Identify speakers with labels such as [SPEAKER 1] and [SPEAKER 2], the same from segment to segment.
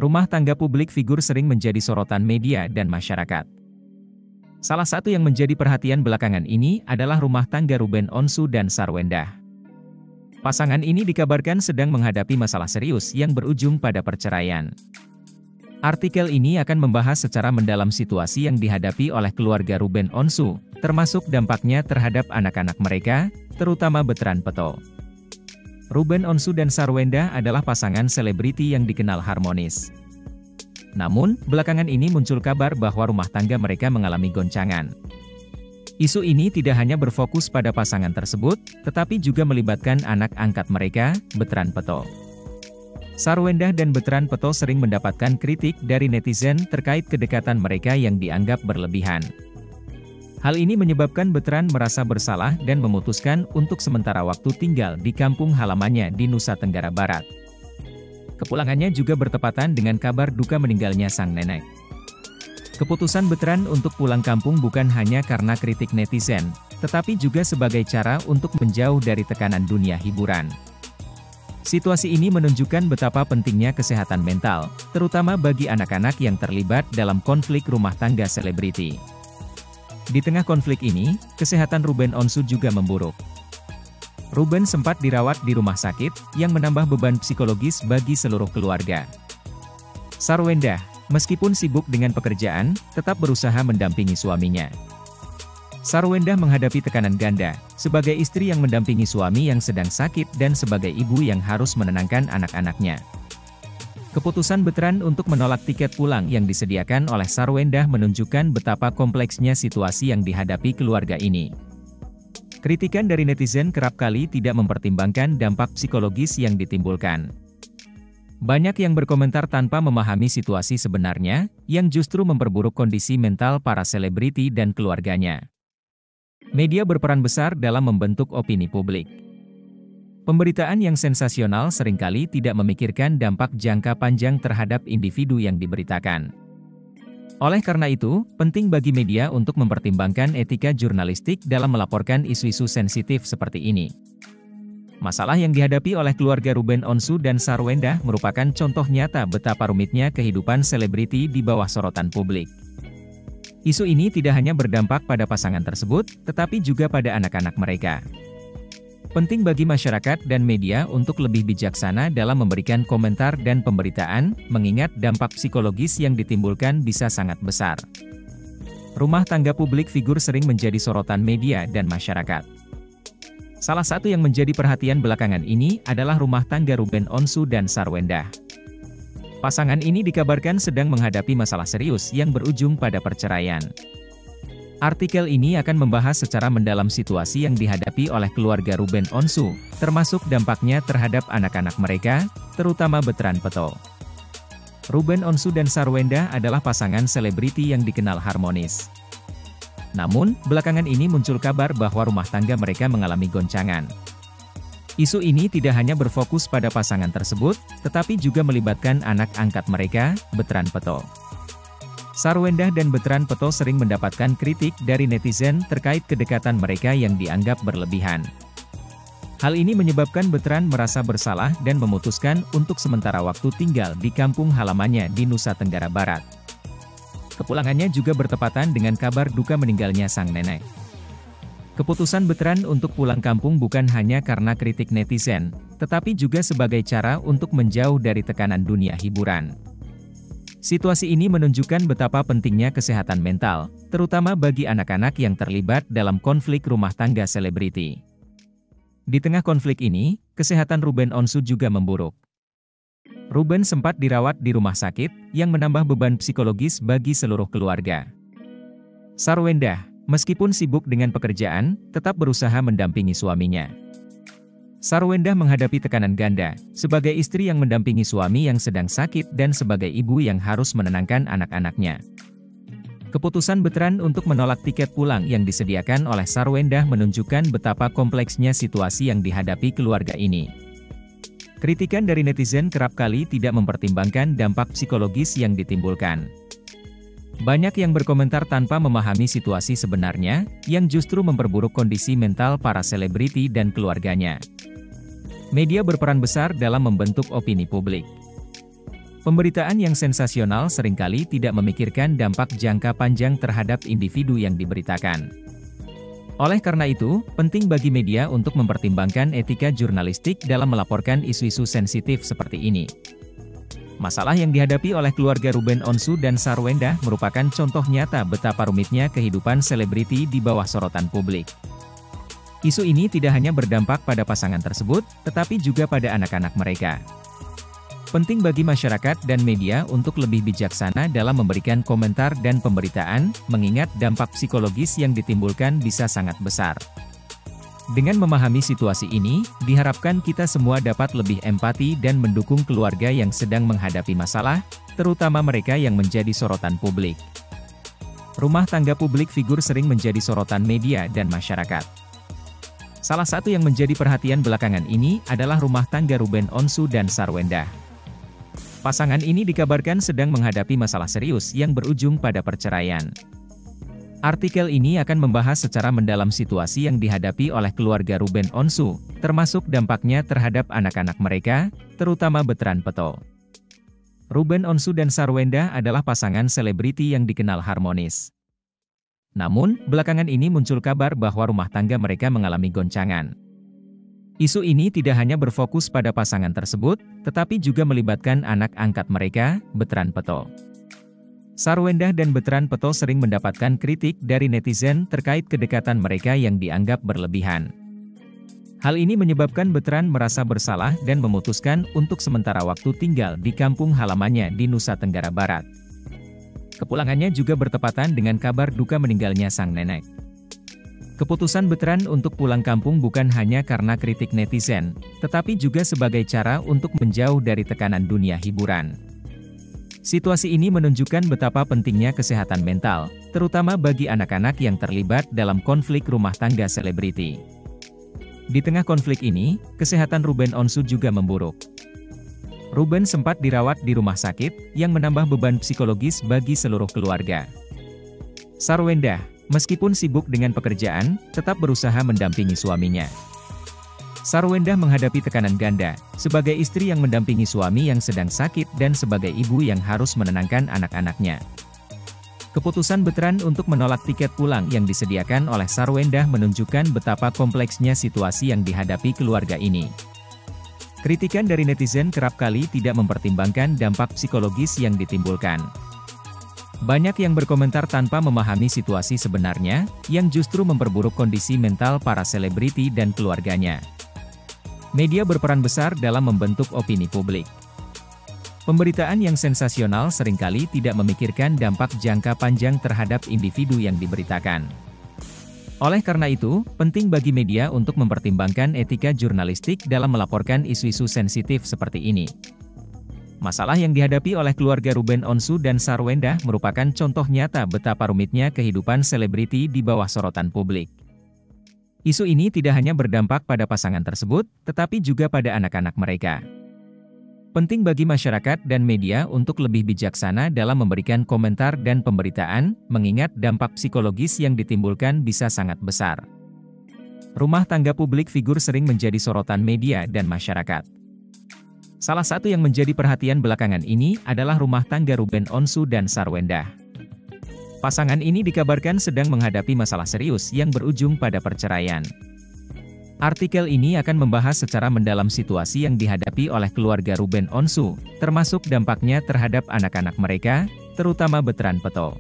[SPEAKER 1] Rumah tangga publik figur sering menjadi sorotan media dan masyarakat. Salah satu yang menjadi perhatian belakangan ini adalah rumah tangga Ruben Onsu dan Sarwendah. Pasangan ini dikabarkan sedang menghadapi masalah serius yang berujung pada perceraian. Artikel ini akan membahas secara mendalam situasi yang dihadapi oleh keluarga Ruben Onsu, termasuk dampaknya terhadap anak-anak mereka, terutama Betran Peto. Ruben Onsu dan Sarwendah adalah pasangan selebriti yang dikenal harmonis. Namun, belakangan ini muncul kabar bahwa rumah tangga mereka mengalami goncangan. Isu ini tidak hanya berfokus pada pasangan tersebut, tetapi juga melibatkan anak angkat mereka, Betran Peto. Sarwendah dan Betran Peto sering mendapatkan kritik dari netizen terkait kedekatan mereka yang dianggap berlebihan. Hal ini menyebabkan Betran merasa bersalah dan memutuskan untuk sementara waktu tinggal di kampung halamannya di Nusa Tenggara Barat. Kepulangannya juga bertepatan dengan kabar duka meninggalnya sang nenek. Keputusan Betran untuk pulang kampung bukan hanya karena kritik netizen, tetapi juga sebagai cara untuk menjauh dari tekanan dunia hiburan. Situasi ini menunjukkan betapa pentingnya kesehatan mental, terutama bagi anak-anak yang terlibat dalam konflik rumah tangga selebriti. Di tengah konflik ini, kesehatan Ruben Onsu juga memburuk. Ruben sempat dirawat di rumah sakit, yang menambah beban psikologis bagi seluruh keluarga. Sarwendah, meskipun sibuk dengan pekerjaan, tetap berusaha mendampingi suaminya. Sarwendah menghadapi tekanan ganda, sebagai istri yang mendampingi suami yang sedang sakit dan sebagai ibu yang harus menenangkan anak-anaknya. Keputusan Betran untuk menolak tiket pulang yang disediakan oleh Sarwendah menunjukkan betapa kompleksnya situasi yang dihadapi keluarga ini. Kritikan dari netizen kerap kali tidak mempertimbangkan dampak psikologis yang ditimbulkan. Banyak yang berkomentar tanpa memahami situasi sebenarnya, yang justru memperburuk kondisi mental para selebriti dan keluarganya. Media berperan besar dalam membentuk opini publik. Pemberitaan yang sensasional seringkali tidak memikirkan dampak jangka panjang terhadap individu yang diberitakan. Oleh karena itu, penting bagi media untuk mempertimbangkan etika jurnalistik dalam melaporkan isu-isu sensitif seperti ini. Masalah yang dihadapi oleh keluarga Ruben Onsu dan Sarwendah merupakan contoh nyata betapa rumitnya kehidupan selebriti di bawah sorotan publik. Isu ini tidak hanya berdampak pada pasangan tersebut, tetapi juga pada anak-anak mereka. Penting bagi masyarakat dan media untuk lebih bijaksana dalam memberikan komentar dan pemberitaan, mengingat dampak psikologis yang ditimbulkan bisa sangat besar. Rumah tangga publik figur sering menjadi sorotan media dan masyarakat. Salah satu yang menjadi perhatian belakangan ini adalah rumah tangga Ruben Onsu dan Sarwendah. Pasangan ini dikabarkan sedang menghadapi masalah serius yang berujung pada perceraian. Artikel ini akan membahas secara mendalam situasi yang dihadapi oleh keluarga Ruben Onsu, termasuk dampaknya terhadap anak-anak mereka, terutama Betran Peto. Ruben Onsu dan Sarwendah adalah pasangan selebriti yang dikenal harmonis. Namun, belakangan ini muncul kabar bahwa rumah tangga mereka mengalami goncangan. Isu ini tidak hanya berfokus pada pasangan tersebut, tetapi juga melibatkan anak angkat mereka, Betran Peto. Sarwendah dan Betran Peto sering mendapatkan kritik dari netizen terkait kedekatan mereka yang dianggap berlebihan. Hal ini menyebabkan Betran merasa bersalah dan memutuskan untuk sementara waktu tinggal di kampung halamannya di Nusa Tenggara Barat. Kepulangannya juga bertepatan dengan kabar duka meninggalnya sang nenek. Keputusan Betran untuk pulang kampung bukan hanya karena kritik netizen, tetapi juga sebagai cara untuk menjauh dari tekanan dunia hiburan. Situasi ini menunjukkan betapa pentingnya kesehatan mental, terutama bagi anak-anak yang terlibat dalam konflik rumah tangga selebriti. Di tengah konflik ini, kesehatan Ruben Onsu juga memburuk. Ruben sempat dirawat di rumah sakit, yang menambah beban psikologis bagi seluruh keluarga. Sarwendah, meskipun sibuk dengan pekerjaan, tetap berusaha mendampingi suaminya. Sarwendah menghadapi tekanan ganda, sebagai istri yang mendampingi suami yang sedang sakit dan sebagai ibu yang harus menenangkan anak-anaknya. Keputusan Betran untuk menolak tiket pulang yang disediakan oleh Sarwendah menunjukkan betapa kompleksnya situasi yang dihadapi keluarga ini. Kritikan dari netizen kerap kali tidak mempertimbangkan dampak psikologis yang ditimbulkan. Banyak yang berkomentar tanpa memahami situasi sebenarnya, yang justru memperburuk kondisi mental para selebriti dan keluarganya. Media berperan besar dalam membentuk opini publik. Pemberitaan yang sensasional seringkali tidak memikirkan dampak jangka panjang terhadap individu yang diberitakan. Oleh karena itu, penting bagi media untuk mempertimbangkan etika jurnalistik dalam melaporkan isu-isu sensitif seperti ini. Masalah yang dihadapi oleh keluarga Ruben Onsu dan Sarwendah merupakan contoh nyata betapa rumitnya kehidupan selebriti di bawah sorotan publik. Isu ini tidak hanya berdampak pada pasangan tersebut, tetapi juga pada anak-anak mereka. Penting bagi masyarakat dan media untuk lebih bijaksana dalam memberikan komentar dan pemberitaan, mengingat dampak psikologis yang ditimbulkan bisa sangat besar. Dengan memahami situasi ini, diharapkan kita semua dapat lebih empati dan mendukung keluarga yang sedang menghadapi masalah, terutama mereka yang menjadi sorotan publik. Rumah tangga publik figur sering menjadi sorotan media dan masyarakat. Salah satu yang menjadi perhatian belakangan ini adalah rumah tangga Ruben Onsu dan Sarwendah. Pasangan ini dikabarkan sedang menghadapi masalah serius yang berujung pada perceraian. Artikel ini akan membahas secara mendalam situasi yang dihadapi oleh keluarga Ruben Onsu, termasuk dampaknya terhadap anak-anak mereka, terutama Betran Peto. Ruben Onsu dan Sarwendah adalah pasangan selebriti yang dikenal harmonis. Namun, belakangan ini muncul kabar bahwa rumah tangga mereka mengalami goncangan. Isu ini tidak hanya berfokus pada pasangan tersebut, tetapi juga melibatkan anak angkat mereka, Betran Peto. Sarwendah dan Betran Peto sering mendapatkan kritik dari netizen terkait kedekatan mereka yang dianggap berlebihan. Hal ini menyebabkan Betran merasa bersalah dan memutuskan untuk sementara waktu tinggal di kampung halamannya di Nusa Tenggara Barat. Kepulangannya juga bertepatan dengan kabar duka meninggalnya sang nenek. Keputusan Betran untuk pulang kampung bukan hanya karena kritik netizen, tetapi juga sebagai cara untuk menjauh dari tekanan dunia hiburan. Situasi ini menunjukkan betapa pentingnya kesehatan mental, terutama bagi anak-anak yang terlibat dalam konflik rumah tangga selebriti. Di tengah konflik ini, kesehatan Ruben Onsu juga memburuk. Ruben sempat dirawat di rumah sakit, yang menambah beban psikologis bagi seluruh keluarga. Sarwendah, meskipun sibuk dengan pekerjaan, tetap berusaha mendampingi suaminya. Sarwendah menghadapi tekanan ganda, sebagai istri yang mendampingi suami yang sedang sakit dan sebagai ibu yang harus menenangkan anak-anaknya. Keputusan Betran untuk menolak tiket pulang yang disediakan oleh Sarwendah menunjukkan betapa kompleksnya situasi yang dihadapi keluarga ini. Kritikan dari netizen kerap kali tidak mempertimbangkan dampak psikologis yang ditimbulkan. Banyak yang berkomentar tanpa memahami situasi sebenarnya, yang justru memperburuk kondisi mental para selebriti dan keluarganya. Media berperan besar dalam membentuk opini publik. Pemberitaan yang sensasional seringkali tidak memikirkan dampak jangka panjang terhadap individu yang diberitakan. Oleh karena itu, penting bagi media untuk mempertimbangkan etika jurnalistik dalam melaporkan isu-isu sensitif seperti ini. Masalah yang dihadapi oleh keluarga Ruben Onsu dan Sarwendah merupakan contoh nyata betapa rumitnya kehidupan selebriti di bawah sorotan publik. Isu ini tidak hanya berdampak pada pasangan tersebut, tetapi juga pada anak-anak mereka. Penting bagi masyarakat dan media untuk lebih bijaksana dalam memberikan komentar dan pemberitaan, mengingat dampak psikologis yang ditimbulkan bisa sangat besar. Rumah tangga publik figur sering menjadi sorotan media dan masyarakat. Salah satu yang menjadi perhatian belakangan ini adalah rumah tangga Ruben Onsu dan Sarwendah. Pasangan ini dikabarkan sedang menghadapi masalah serius yang berujung pada perceraian. Artikel ini akan membahas secara mendalam situasi yang dihadapi oleh keluarga Ruben Onsu, termasuk dampaknya terhadap anak-anak mereka, terutama Betran Peto.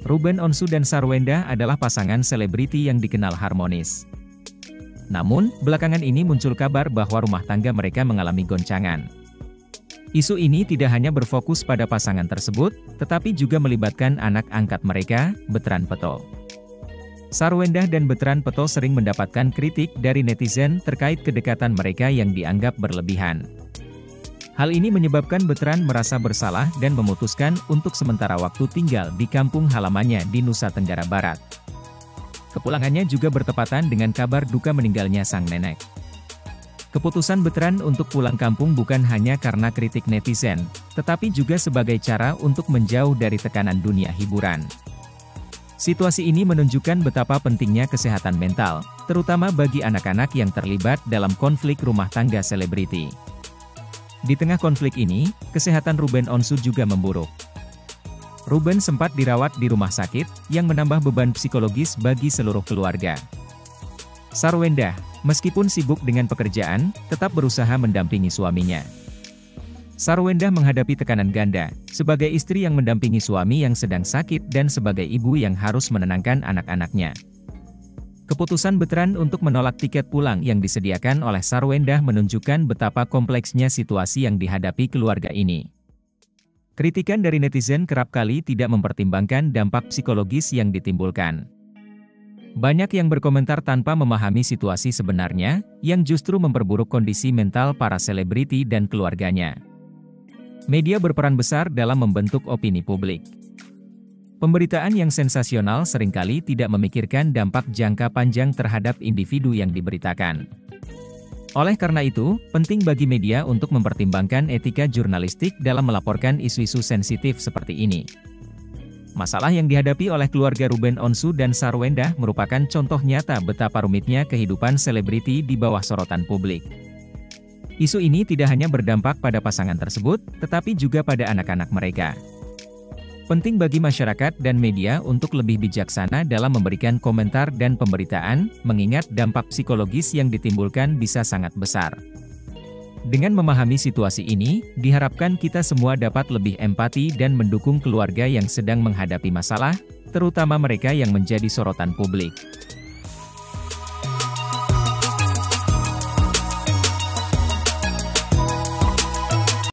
[SPEAKER 1] Ruben Onsu dan Sarwendah adalah pasangan selebriti yang dikenal harmonis. Namun, belakangan ini muncul kabar bahwa rumah tangga mereka mengalami goncangan. Isu ini tidak hanya berfokus pada pasangan tersebut, tetapi juga melibatkan anak angkat mereka, Betran Peto. Sarwendah dan Betran Peto sering mendapatkan kritik dari netizen terkait kedekatan mereka yang dianggap berlebihan. Hal ini menyebabkan Betran merasa bersalah dan memutuskan untuk sementara waktu tinggal di kampung halamannya di Nusa Tenggara Barat. Kepulangannya juga bertepatan dengan kabar duka meninggalnya sang nenek. Keputusan Betran untuk pulang kampung bukan hanya karena kritik netizen, tetapi juga sebagai cara untuk menjauh dari tekanan dunia hiburan. Situasi ini menunjukkan betapa pentingnya kesehatan mental, terutama bagi anak-anak yang terlibat dalam konflik rumah tangga selebriti. Di tengah konflik ini, kesehatan Ruben Onsu juga memburuk. Ruben sempat dirawat di rumah sakit, yang menambah beban psikologis bagi seluruh keluarga. Sarwendah, meskipun sibuk dengan pekerjaan, tetap berusaha mendampingi suaminya. Sarwendah menghadapi tekanan ganda, sebagai istri yang mendampingi suami yang sedang sakit dan sebagai ibu yang harus menenangkan anak-anaknya. Keputusan Betran untuk menolak tiket pulang yang disediakan oleh Sarwendah menunjukkan betapa kompleksnya situasi yang dihadapi keluarga ini. Kritikan dari netizen kerap kali tidak mempertimbangkan dampak psikologis yang ditimbulkan. Banyak yang berkomentar tanpa memahami situasi sebenarnya, yang justru memperburuk kondisi mental para selebriti dan keluarganya. Media berperan besar dalam membentuk opini publik. Pemberitaan yang sensasional seringkali tidak memikirkan dampak jangka panjang terhadap individu yang diberitakan. Oleh karena itu, penting bagi media untuk mempertimbangkan etika jurnalistik dalam melaporkan isu-isu sensitif seperti ini. Masalah yang dihadapi oleh keluarga Ruben Onsu dan Sarwendah merupakan contoh nyata betapa rumitnya kehidupan selebriti di bawah sorotan publik. Isu ini tidak hanya berdampak pada pasangan tersebut, tetapi juga pada anak-anak mereka. Penting bagi masyarakat dan media untuk lebih bijaksana dalam memberikan komentar dan pemberitaan, mengingat dampak psikologis yang ditimbulkan bisa sangat besar. Dengan memahami situasi ini, diharapkan kita semua dapat lebih empati dan mendukung keluarga yang sedang menghadapi masalah, terutama mereka yang menjadi sorotan publik.